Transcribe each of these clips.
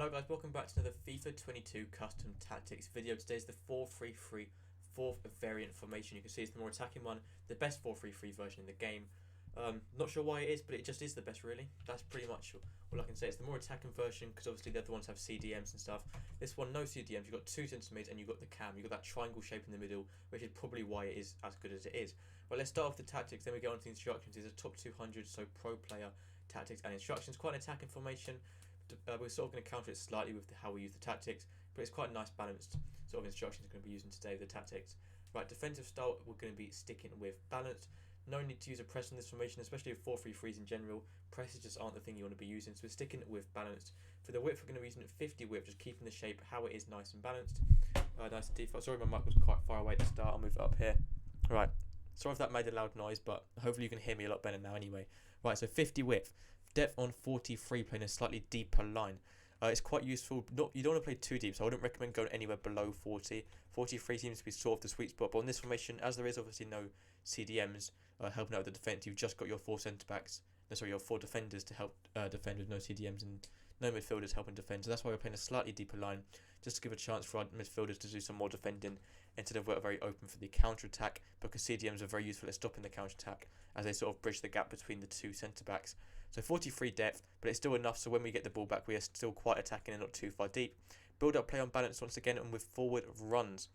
Hello guys, welcome back to another FIFA 22 custom tactics video. Today's the 4-3-3 fourth variant formation. You can see it's the more attacking one, the best 4-3-3 version in the game. Not sure why it is, but it just is the best really. That's pretty much all I can say. It's the more attacking version because obviously the other ones have CDMs and stuff. This one, no CDMs, you've got two centre mids and you've got the cam. You've got that triangle shape in the middle, which is probably why it is as good as it is. But let's start off the tactics, then we get on to the instructions. These are top 200, so pro player tactics and instructions. Quite an attacking formation. We're sort of going to counter it slightly with how we use the tactics, but it's quite a nice balanced sort of instructions we're going to be using today, the tactics. Right, defensive style, we're going to be sticking with balanced. No need to use a press in this formation, especially with 4-3-3s in general. Presses just aren't the thing you want to be using, so we're sticking with balanced. For the width, we're going to be using 50 width, just keeping the shape how it is, nice and balanced. Nice and default. Sorry, my mic was quite far away at the start. I'll move it up here. Right, sorry if that made a loud noise, but hopefully you can hear me a lot better now anyway. Right, so 50 width. Depth on 43, playing a slightly deeper line. It's quite useful. You don't want to play too deep, so I wouldn't recommend going anywhere below 40. 43 seems to be sort of the sweet spot, but on this formation, as there is obviously no CDMs helping out with the defence, you've just got your four your four defenders to help defend with no CDMs and no midfielders helping defend. So that's why we're playing a slightly deeper line, just to give a chance for our midfielders to do some more defending instead of we're very open for the counter-attack, because CDMs are very useful at stopping the counter-attack as they sort of bridge the gap between the two centre-backs. So 43 depth, but it's still enough so when we get the ball back we are still quite attacking and not too far deep. Build up play on balance once again and with forward runs.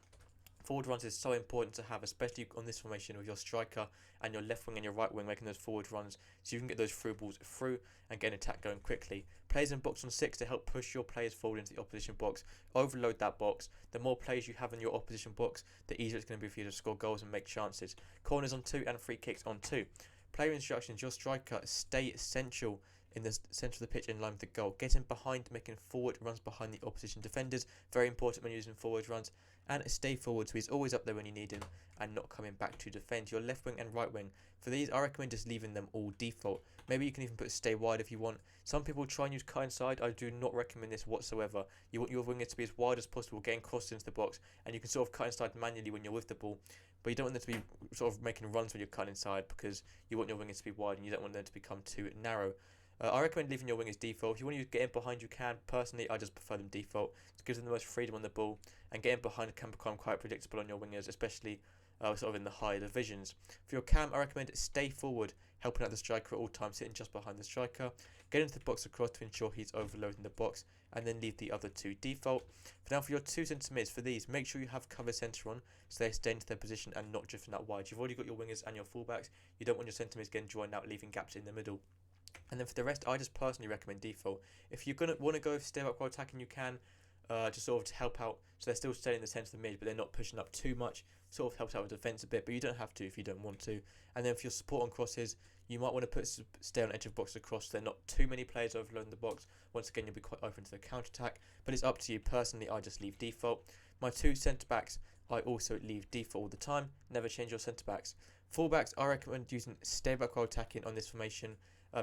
Forward runs is so important to have, especially on this formation with your striker and your left wing and your right wing making those forward runs so you can get those through balls through and get an attack going quickly. Players in box on 6 to help push your players forward into the opposition box. Overload that box. The more players you have in your opposition box, the easier it's going to be for you to score goals and make chances. Corners on 2 and free kicks on 2. Player instructions, your striker, stay central in the centre of the pitch in line with the goal. Getting behind, making forward runs behind the opposition defenders. Very important when using forward runs. And stay forward so he's always up there when you need him and not coming back to defend. Your left wing and right wing. For these, I recommend just leaving them all default. Maybe you can even put stay wide if you want. Some people try and use cut inside. I do not recommend this whatsoever. You want your wingers to be as wide as possible, getting crossed into the box, and you can sort of cut inside manually when you're with the ball. But you don't want them to be sort of making runs when you're cutting inside because you want your wingers to be wide and you don't want them to become too narrow. I recommend leaving your wingers default. If you want to get in behind, you can. Personally, I just prefer them default. It gives them the most freedom on the ball, and getting behind can become quite predictable on your wingers, especially sort of in the higher divisions. For your cam, I recommend stay forward, helping out the striker at all times, sitting just behind the striker. Get into the box across to ensure he's overloading the box, and then leave the other two default. For now, for your two centre mids, for these, make sure you have cover centre on, so they stay into their position and not drifting out wide. You've already got your wingers and your fullbacks. You don't want your centre mids getting joined out, leaving gaps in the middle. And then for the rest, I just personally recommend default. If you're going to want to go stay up while attacking, you can. Just sort of to help out, so they're still staying in the centre of the mid, but they're not pushing up too much. Sort of helps out with defence a bit, but you don't have to if you don't want to. And then for your support on crosses, you might want to stay on edge of box across. So they're not too many players overloading the box. Once again, you'll be quite open to the counter attack, but it's up to you. Personally, I just leave default. My two centre backs, I also leave default all the time. Never change your centre backs. Fullbacks, I recommend using stay back while attacking on this formation.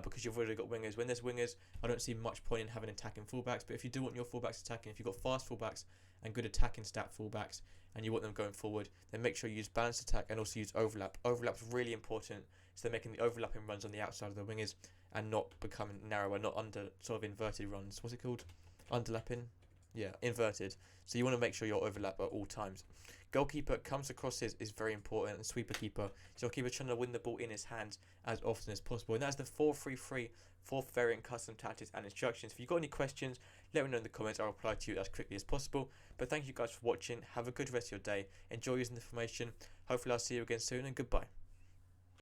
Because you've already got wingers. When there's wingers, I don't see much point in having attacking fullbacks. But if you do want your fullbacks attacking, if you've got fast fullbacks and good attacking stat fullbacks, and you want them going forward, then make sure you use balanced attack and also use overlap. Overlap's really important, so they're making the overlapping runs on the outside of the wingers and not becoming narrower, not under sort of inverted runs. What's it called? Underlapping? Yeah, inverted. So you want to make sure you're overlap at all times. Goalkeeper comes across is very important, and sweeper keeper. So your keeper trying to win the ball in his hands as often as possible. And that's the 4-3-3 fourth variant custom tactics and instructions. If you've got any questions, let me know in the comments. I'll reply to you as quickly as possible. But thank you guys for watching. Have a good rest of your day. Enjoy using the information. Hopefully I'll see you again soon, and goodbye.